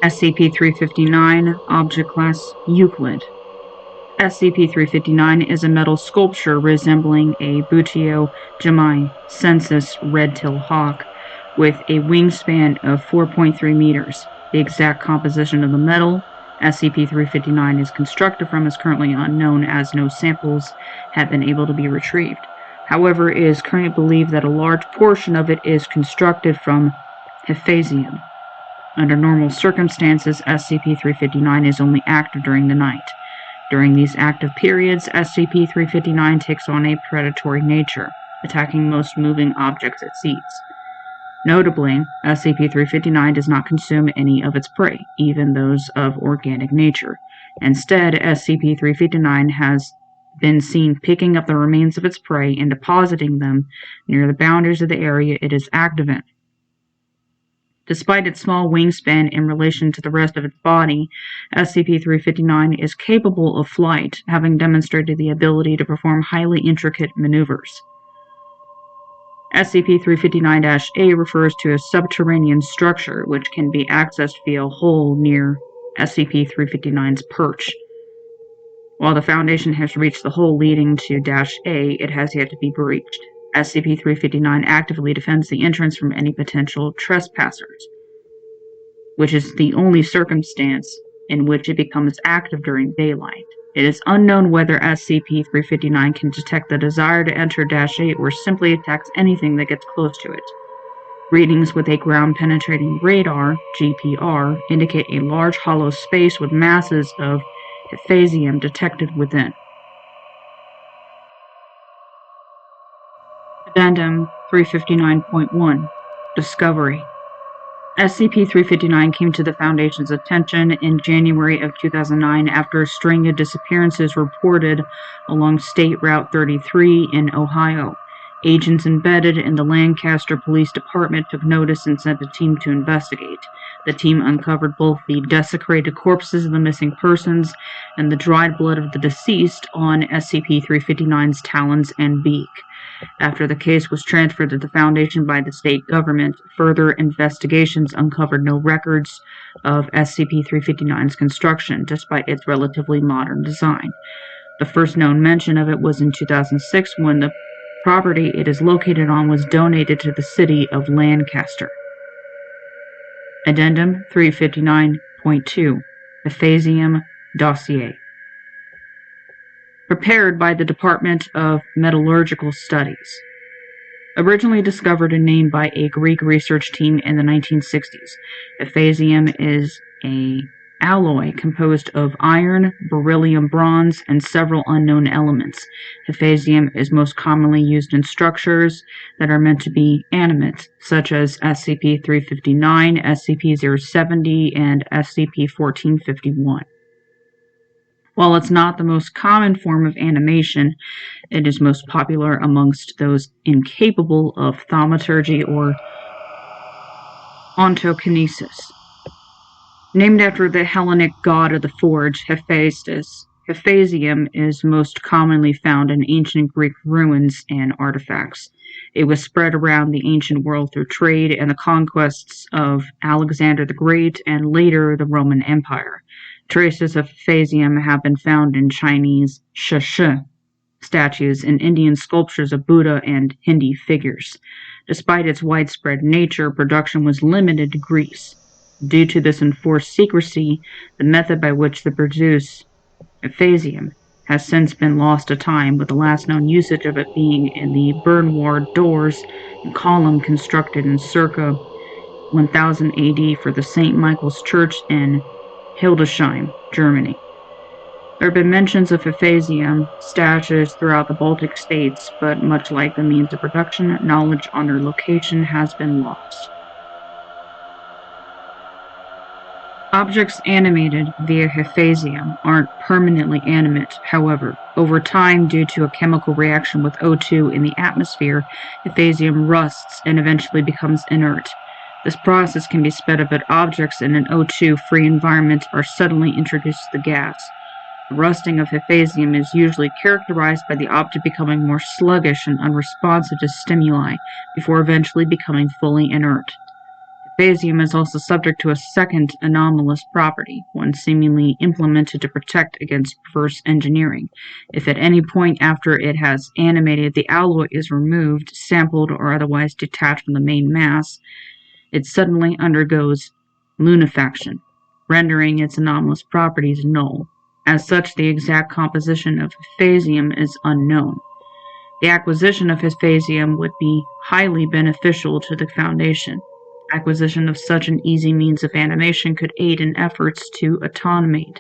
SCP-359, Object Class Euclid. SCP-359 is a metal sculpture resembling a Buteo Gemini census red-tailed hawk with a wingspan of 4.3 meters. The exact composition of the metal SCP-359 is constructed from is currently unknown, as no samples have been able to be retrieved. However, it is currently believed that a large portion of it is constructed from Hephasium. Under normal circumstances, SCP-359 is only active during the night. During these active periods, SCP-359 takes on a predatory nature, attacking most moving objects it sees. Notably, SCP-359 does not consume any of its prey, even those of organic nature. Instead, SCP-359 has been seen picking up the remains of its prey and depositing them near the boundaries of the area it is active in. Despite its small wingspan in relation to the rest of its body, SCP-359 is capable of flight, having demonstrated the ability to perform highly intricate maneuvers. SCP-359-A refers to a subterranean structure which can be accessed via a hole near SCP-359's perch. While the Foundation has reached the hole leading to -A, it has yet to be breached. SCP-359 actively defends the entrance from any potential trespassers, which is the only circumstance in which it becomes active during daylight. It is unknown whether SCP-359 can detect the desire to enter -A or simply attacks anything that gets close to it. Readings with a ground-penetrating radar, GPR, indicate a large hollow space with masses of Hephasium detected within. Addendum 359.1 Discovery. SCP-359 came to the Foundation's attention in January of 2009 after a string of disappearances reported along State Route 33 in Ohio. Agents embedded in the Lancaster Police Department took notice and sent a team to investigate. The team uncovered both the desecrated corpses of the missing persons and the dried blood of the deceased on SCP-359's talons and beak. After the case was transferred to the Foundation by the state government, further investigations uncovered no records of SCP-359's construction, despite its relatively modern design. The first known mention of it was in 2006 when the property it is located on was donated to the city of Lancaster. Addendum 359.2 Hephasium Dossier. Prepared by the Department of Metallurgical Studies. Originally discovered and named by a Greek research team in the 1960s, Hephasium is an alloy composed of iron, beryllium, bronze, and several unknown elements. Hephasium is most commonly used in structures that are meant to be animate, such as SCP-359, SCP-070, and SCP-1451. While it's not the most common form of animation, it is most popular amongst those incapable of thaumaturgy or ontokinesis. Named after the Hellenic god of the forge, Hephaestus, Hephasium is most commonly found in ancient Greek ruins and artifacts. It was spread around the ancient world through trade and the conquests of Alexander the Great and later the Roman Empire. Traces of Hephasium have been found in Chinese shishi statues and Indian sculptures of Buddha and Hindi figures. Despite its widespread nature, production was limited to Greece. Due to this enforced secrecy, the method by which they produce Hephasium has since been lost to time, with the last known usage of it being in the Bernward doors and column constructed in circa 1000 AD for the St. Michael's Church in Hildesheim, Germany. There have been mentions of Hephasium statues throughout the Baltic states, but much like the means of production, knowledge on their location has been lost. Objects animated via Hephasium aren't permanently animate, however. Over time, due to a chemical reaction with O2 in the atmosphere, Hephasium rusts and eventually becomes inert. This process can be sped up if objects in an O2-free environment are suddenly introduced to the gas. The rusting of Hephasium is usually characterized by the object becoming more sluggish and unresponsive to stimuli, before eventually becoming fully inert. Phasium is also subject to a second anomalous property, one seemingly implemented to protect against reverse engineering. If at any point after it has animated the alloy is removed, sampled, or otherwise detached from the main mass, it suddenly undergoes lunafaction, rendering its anomalous properties null. As such, the exact composition of phasium is unknown. The acquisition of phasium would be highly beneficial to the Foundation. Acquisition of such an easy means of animation could aid in efforts to automate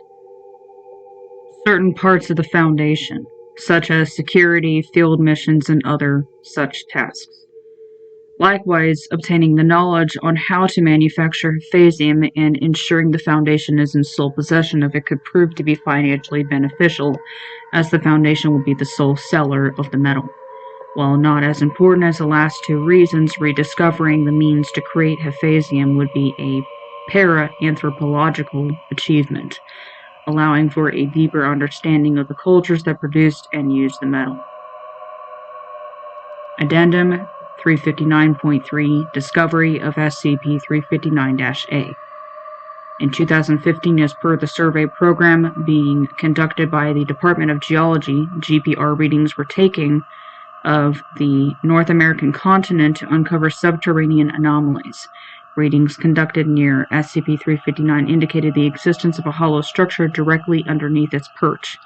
certain parts of the Foundation, such as security, field missions, and other such tasks. Likewise, obtaining the knowledge on how to manufacture phasium and ensuring the Foundation is in sole possession of it could prove to be financially beneficial, as the Foundation will be the sole seller of the metal. While not as important as the last two reasons, rediscovering the means to create phasium would be a para-anthropological achievement, allowing for a deeper understanding of the cultures that produced and used the metal. Addendum 359.3 Discovery of SCP-359-A. In 2015, as per the survey program being conducted by the Department of Geology, GPR readings were taken of the North American continent to uncover subterranean anomalies. Readings conducted near SCP-359 indicated the existence of a hollow structure directly underneath its perch.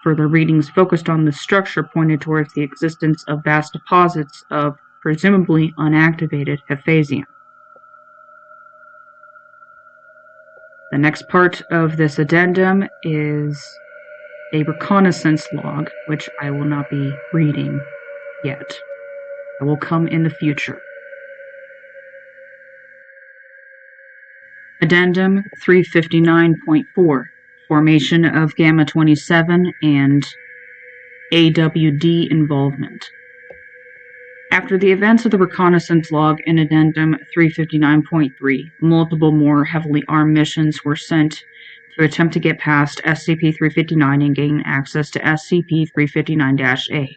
Further readings focused on this structure pointed towards the existence of vast deposits of presumably unactivated phasium. The next part of this addendum is a reconnaissance log, which I will not be reading yet. It will come in the future. Addendum 359.4 Formation of Gamma-27 and AWD involvement. After the events of the reconnaissance log in Addendum 359.3, multiple more heavily armed missions were sent to attempt to get past SCP-359 and gain access to SCP-359-A,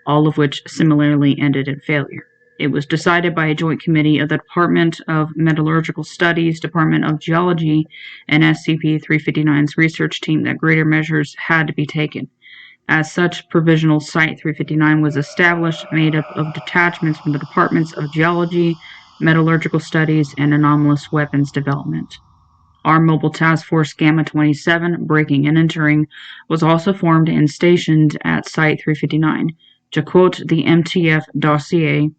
all of which similarly ended in failure. It was decided by a joint committee of the Department of Metallurgical Studies, Department of Geology, and SCP-359's research team that greater measures had to be taken. As such, Provisional Site 359 was established, made up of detachments from the Departments of Geology, Metallurgical Studies, and Anomalous Weapons Development. Armed Mobile Task Force Gamma-27, Breaking and Entering, was also formed and stationed at Site 359. To quote the MTF dossier,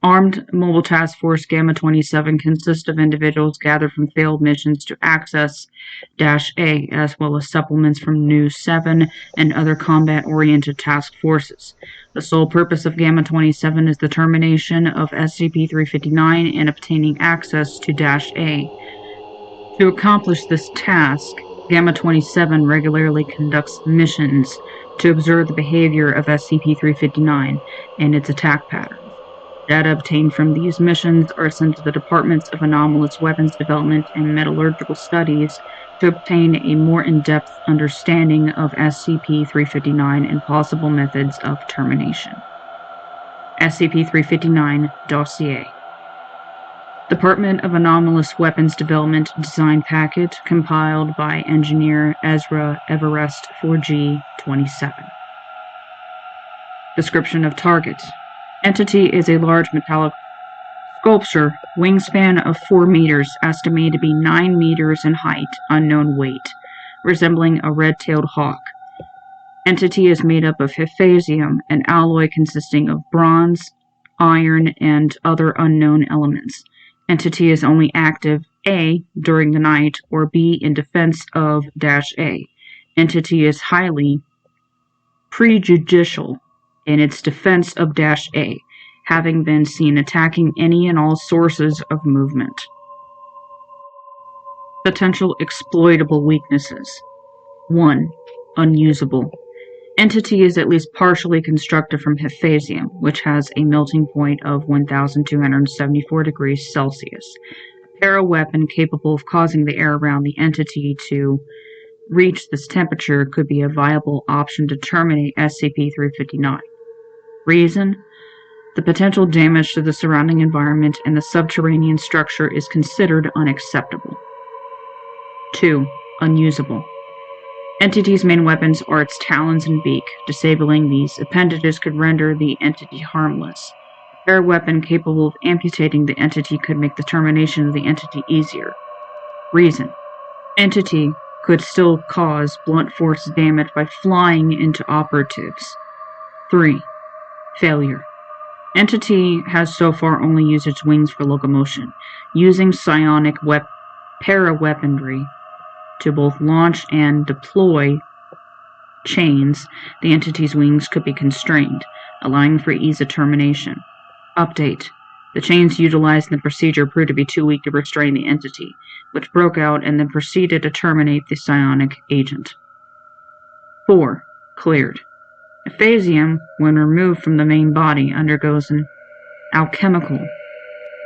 Armed Mobile Task Force Gamma-27 consists of individuals gathered from failed missions to access -A, as well as supplements from New 7 and other combat-oriented task forces. The sole purpose of Gamma-27 is the termination of SCP-359 and obtaining access to -A. To accomplish this task, Gamma-27 regularly conducts missions to observe the behavior of SCP-359 and its attack patterns. Data obtained from these missions are sent to the Departments of Anomalous Weapons Development and Metallurgical Studies to obtain a more in-depth understanding of SCP-359 and possible methods of termination. SCP-359 Dossier. Department of Anomalous Weapons Development Design Packet compiled by Engineer Ezra Everest 4G-27. Description of target. Entity is a large metallic sculpture, wingspan of 4 meters, estimated to be 9 meters in height, unknown weight, resembling a red-tailed hawk. Entity is made up of phasium, an alloy consisting of bronze, iron, and other unknown elements. Entity is only active A, during the night, or B, in defense of -A. Entity is highly prejudicial in its defense of -A, having been seen attacking any and all sources of movement. Potential exploitable weaknesses. 1. Unusable. Entity is at least partially constructed from phasium, which has a melting point of 1,274 degrees Celsius. A para-weapon capable of causing the air around the entity to reach this temperature could be a viable option to terminate SCP-359. Reason? The potential damage to the surrounding environment and the subterranean structure is considered unacceptable. 2. Unusable. Entity's main weapons are its talons and beak. Disabling these appendages could render the entity harmless. A paraweapon capable of amputating the entity could make the termination of the entity easier. Reason. Entity could still cause blunt force damage by flying into operatives. 3. Failure. Entity has so far only used its wings for locomotion, using psionic paraweaponry to both launch and deploy chains. The entity's wings could be constrained, allowing for ease of termination. Update. The chains utilized in the procedure proved to be too weak to restrain the entity, which broke out and then proceeded to terminate the psionic agent. 4. Cleared. Ephasium, when removed from the main body, undergoes an alchemical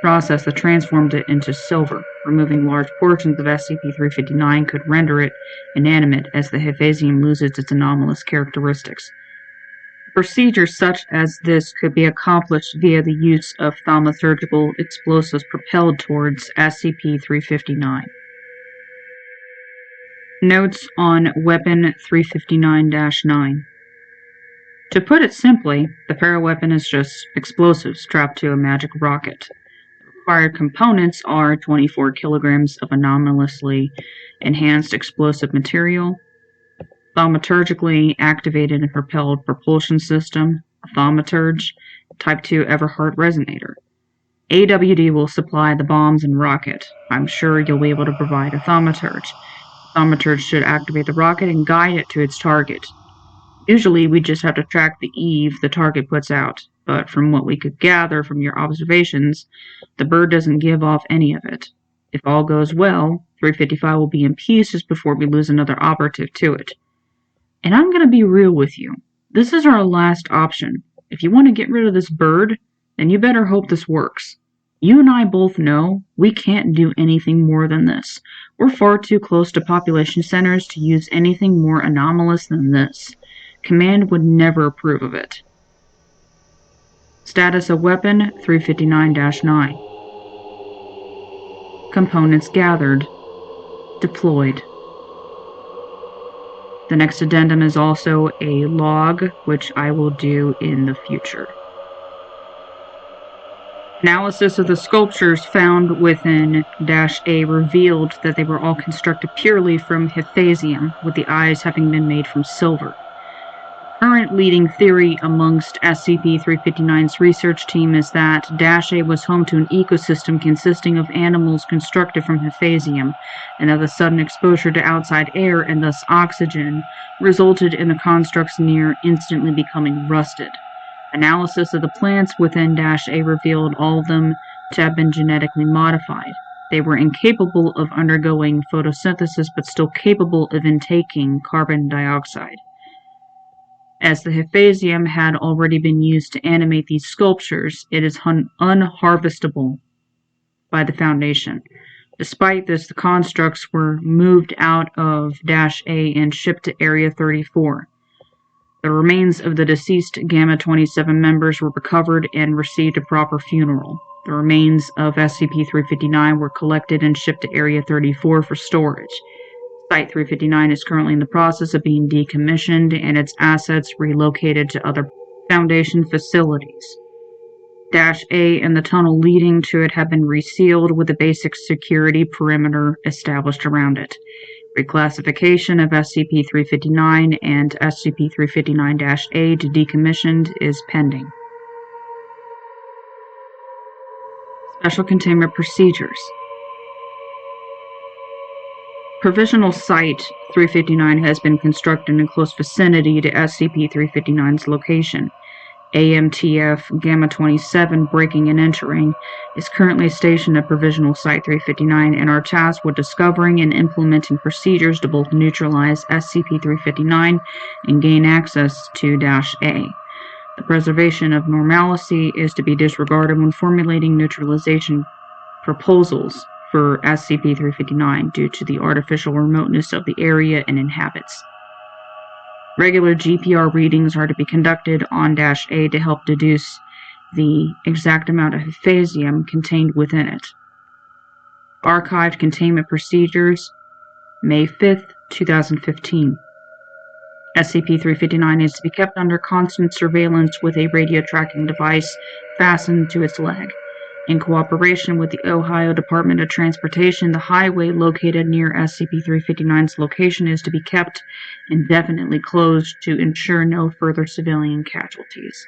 process that transformed it into silver. Removing large portions of SCP-359 could render it inanimate as the Ephasium loses its anomalous characteristics. Procedures such as this could be accomplished via the use of thaumaturgical explosives propelled towards SCP-359. Notes on Weapon 359-9. To put it simply, the paraweapon is just explosives strapped to a magic rocket. The required components are 24 kilograms of anomalously enhanced explosive material, thaumaturgically activated and propelled propulsion system, a thaumaturge, Type 2 Everhart resonator. AWD will supply the bombs and rocket. I'm sure you'll be able to provide a thaumaturge. The thaumaturge should activate the rocket and guide it to its target. Usually we just have to track the eve the target puts out, but from what we could gather from your observations, the bird doesn't give off any of it. If all goes well, 355 will be in pieces before we lose another operative to it. And I'm going to be real with you. This is our last option. If you want to get rid of this bird, then you better hope this works. You and I both know we can't do anything more than this. We're far too close to population centers to use anything more anomalous than this. Command would never approve of it. Status of Weapon 359-9. Components gathered. Deployed. The next addendum is also a log, which I will do in the future. Analysis of the sculptures found within -A revealed that they were all constructed purely from Ephasium, with the eyes having been made from silver. Current leading theory amongst SCP-359's research team is that -A was home to an ecosystem consisting of animals constructed from Ephasium, and that the sudden exposure to outside air and thus oxygen resulted in the constructs near instantly becoming rusted. Analysis of the plants within -A revealed all of them to have been genetically modified. They were incapable of undergoing photosynthesis but still capable of intaking carbon dioxide. As the Ephasium had already been used to animate these sculptures, it is unharvestable by the Foundation. Despite this, the constructs were moved out of -A and shipped to Area 34. The remains of the deceased Gamma-27 members were recovered and received a proper funeral. The remains of SCP-359 were collected and shipped to Area 34 for storage. Site-359 is currently in the process of being decommissioned and its assets relocated to other Foundation facilities. -A and the tunnel leading to it have been resealed with a basic security perimeter established around it. Reclassification of SCP-359 and SCP-359-A to decommissioned is pending. Special Containment Procedures. Provisional Site 359 has been constructed in close vicinity to SCP-359's location. AMTF Gamma-27 breaking and entering is currently stationed at Provisional Site 359 and are tasked with discovering and implementing procedures to both neutralize SCP-359 and gain access to -A. The preservation of normalcy is to be disregarded when formulating neutralization proposals for SCP-359 due to the artificial remoteness of the area and inhabits. Regular GPR readings are to be conducted on -A to help deduce the exact amount of ephesium contained within it. Archived Containment Procedures, May 5, 2015. SCP-359 is to be kept under constant surveillance with a radio tracking device fastened to its leg. In cooperation with the Ohio Department of Transportation, the highway located near SCP-359's location is to be kept indefinitely closed to ensure no further civilian casualties.